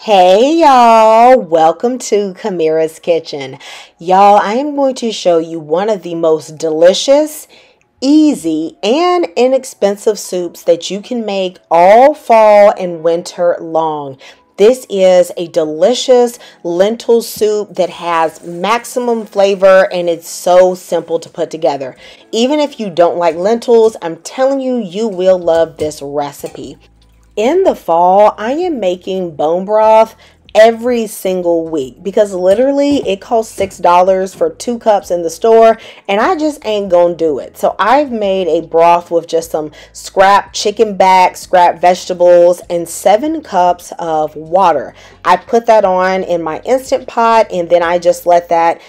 Hey y'all, welcome to Kamira's Kitchen. Y'all, I am going to show you one of the most delicious, easy, and inexpensive soups that you can make all fall and winter long. This is a delicious lentil soup that has maximum flavor and it's so simple to put together. Even if you don't like lentils, I'm telling you, you will love this recipe. In the fall, I am making bone broth every single week because literally it costs $6 for 2 cups in the store and I just ain't gonna do it. So I've made a broth with just some scrap chicken back, scrap vegetables, and 7 cups of water. I put that on in my Instant Pot and then I just let that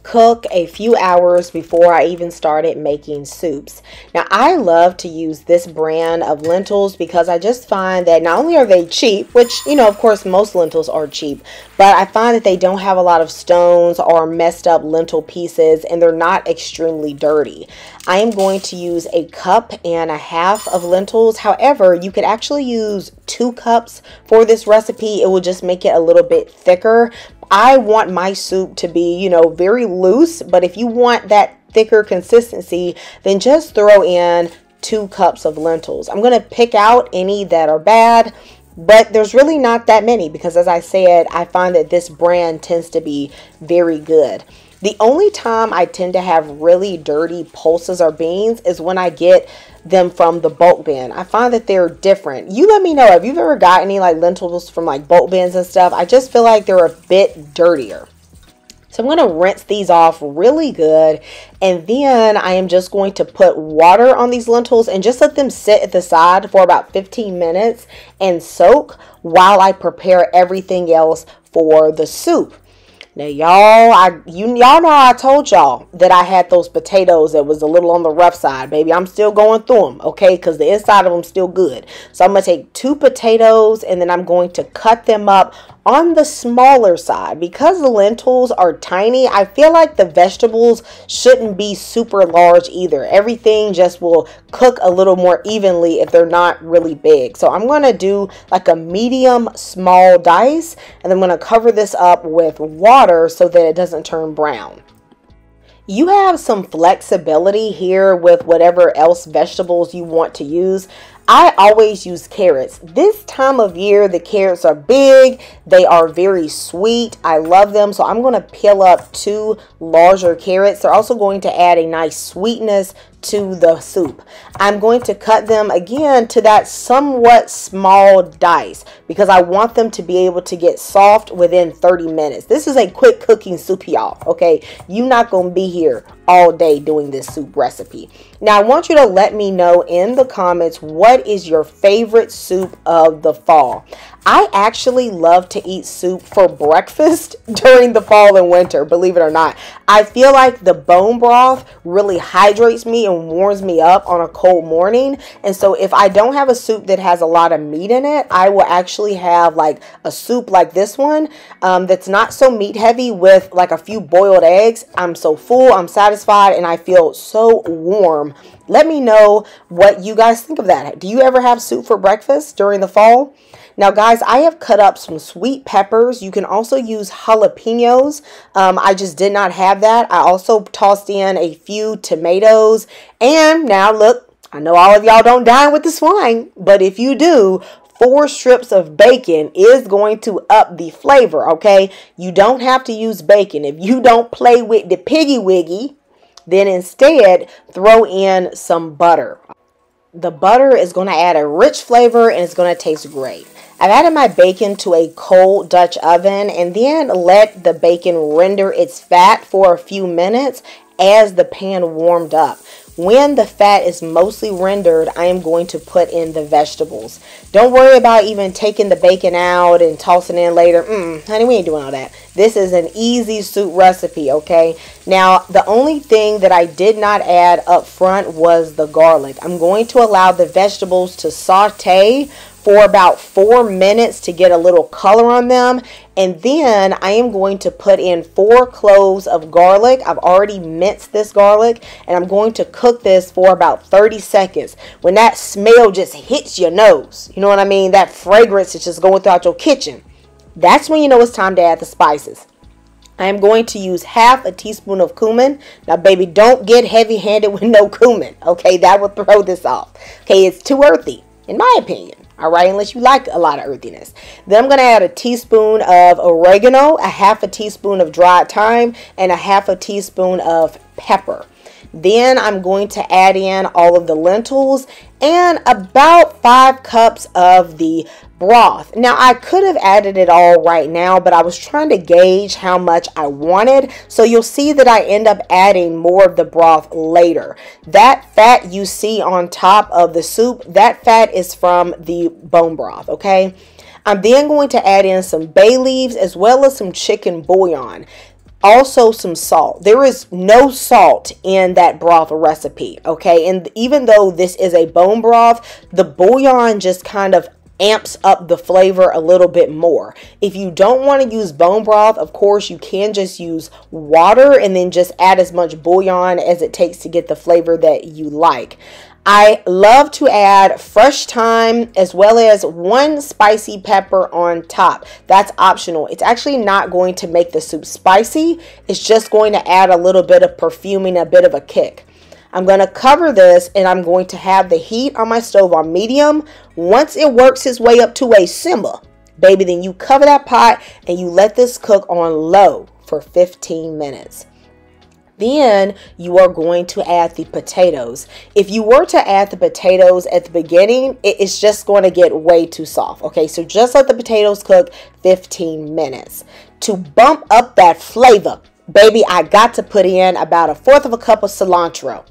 cook a few hours before I even started making soups. Now I love to use this brand of lentils because I just find that not only are they cheap, which of course most lentils are cheap, but I find that they don't have a lot of stones or messed up lentil pieces and they're not extremely dirty. I am going to use 1.5 cups of lentils. However, you could actually use 2 cups for this recipe. It will just make it a little bit thicker. I want my soup to be, very loose, but if you want that thicker consistency, then just throw in 2 cups of lentils. I'm going to pick out any that are bad, but there's really not that many because as I said, I find that this brand tends to be very good. The only time I tend to have really dirty pulses or beans is when I get them from the bulk bin. I find that they're different. You let me know if you've ever got any lentils from bulk bins and stuff. I just feel like they're a bit dirtier. So I'm going to rinse these off really good, and then I am just going to put water on these lentils and just let them sit at the side for about 15 minutes and soak while I prepare everything else for the soup. Now y'all know I told y'all that I had those potatoes that was a little on the rough side. Baby, I'm still going through them, okay? Because the inside of them still good. So I'm going to take 2 potatoes and then I'm going to cut them up on the smaller side. Because the lentils are tiny, I feel like the vegetables shouldn't be super large either. Everything just will cook a little more evenly if they're not really big. So I'm going to do a medium small dice, and I'm going to cover this up with water so that it doesn't turn brown. You have some flexibility here with whatever else vegetables you want to use. I always use carrots. This time of year, the carrots are big. They are very sweet. I love them. So I'm going to peel up 2 larger carrots. They're also going to add a nice sweetness to the soup. I'm going to cut them again to that somewhat small dice because I want them to be able to get soft within 30 minutes. This is a quick cooking soup, y'all. Okay, you're not going to be here all day doing this soup recipe. Now I want you to let me know in the comments what is your favorite soup of the fall. I actually love to eat soup for breakfast during the fall and winter, believe it or not. I feel like the bone broth really hydrates me and warms me up on a cold morning. And so if I don't have a soup that has a lot of meat in it, I will actually have a soup like this one that's not so meat heavy with a few boiled eggs. I'm so full, I'm satisfied, and I feel so warm. Let me know what you guys think of that. Do you ever have soup for breakfast during the fall? Now guys, I have cut up some sweet peppers. You can also use jalapeños. I just did not have that. I also tossed in a few tomatoes. And now look, I know all of y'all don't dine with the swine, but if you do, 4 strips of bacon is going to up the flavor, okay? You don't have to use bacon. If you don't play with the piggy wiggy, then instead throw in some butter. The butter is going to add a rich flavor and it's going to taste great. I've added my bacon to a cold Dutch oven and then let the bacon render its fat for a few minutes as the pan warmed up. When the fat is mostly rendered, I am going to put in the vegetables. Don't worry about even taking the bacon out and tossing in later. Honey, we ain't doing all that. This is an easy soup recipe, okay? Now, the only thing that I did not add up front was the garlic. I'm going to allow the vegetables to saute for about 4 minutes to get a little color on them. And then I am going to put in 4 cloves of garlic. I've already minced this garlic and I'm going to cook this for about 30 seconds. When that smell just hits your nose, you know what I mean? That fragrance is just going throughout your kitchen. That's when you know it's time to add the spices. I'm going to use half a teaspoon of cumin. Now, baby, don't get heavy-handed with no cumin. Okay, that will throw this off. Okay, it's too earthy, in my opinion. All right, unless you like a lot of earthiness. Then I'm going to add a teaspoon of oregano, a half a teaspoon of dried thyme, and a half a teaspoon of pepper. Then I'm going to add in all of the lentils and about 5 cups of the broth. Now, I could have added it all right now, but I was trying to gauge how much I wanted. So you'll see that I end up adding more of the broth later. That fat you see on top of the soup, that fat is from the bone broth, okay? I'm then going to add in some bay leaves as well as some chicken bouillon. Also some salt. There is no salt in that broth recipe, okay? And even though this is a bone broth, the bouillon just kind of amps up the flavor a little bit more. If you don't want to use bone broth, of course, you can just use water and then just add as much bouillon as it takes to get the flavor that you like. I love to add fresh thyme as well as 1 spicy pepper on top. That's optional. It's actually not going to make the soup spicy. It's just going to add a little bit of perfuming, a bit of a kick. I'm going to cover this and I'm going to have the heat on my stove on medium. Once it works its way up to a simmer, baby, then you cover that pot and you let this cook on low for 15 minutes. Then you are going to add the potatoes. If you were to add the potatoes at the beginning, it's just going to get way too soft. Okay, so just let the potatoes cook 15 minutes. To bump up that flavor, baby, I got to put in about 1/4 cup of cilantro.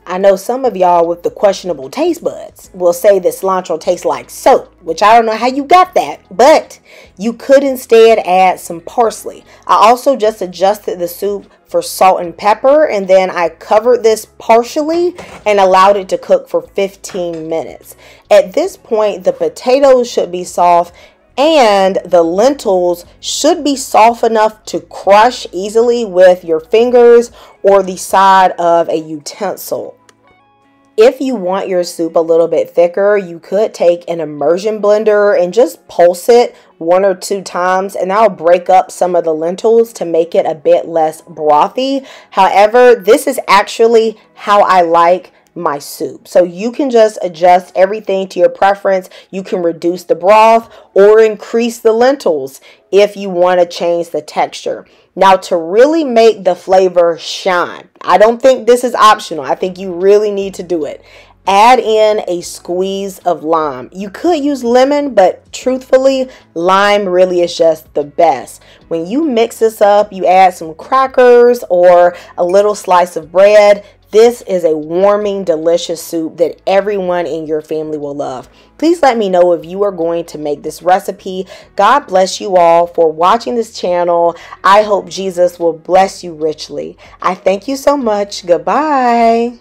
I know some of y'all with the questionable taste buds will say that cilantro tastes like soap, which I don't know how you got that, but you could instead add some parsley. I also just adjusted the soup for salt and pepper, and then I covered this partially and allowed it to cook for 15 minutes. At this point, the potatoes should be soft and the lentils should be soft enough to crush easily with your fingers or the side of a utensil. If you want your soup a little bit thicker, you could take an immersion blender and just pulse it 1 or 2 times, and that'll break up some of the lentils to make it a bit less brothy. However, this is actually how I like my soup. So you can just adjust everything to your preference. You can reduce the broth or increase the lentils if you want to change the texture. Now, to really make the flavor shine, I don't think this is optional. I think you really need to do it. Add in a squeeze of lime. You could use lemon, but truthfully, lime really is just the best. When you mix this up, you add some crackers or a little slice of bread. This is a warming, delicious soup that everyone in your family will love. Please let me know if you are going to make this recipe. God bless you all for watching this channel. I hope Jesus will bless you richly. I thank you so much. Goodbye.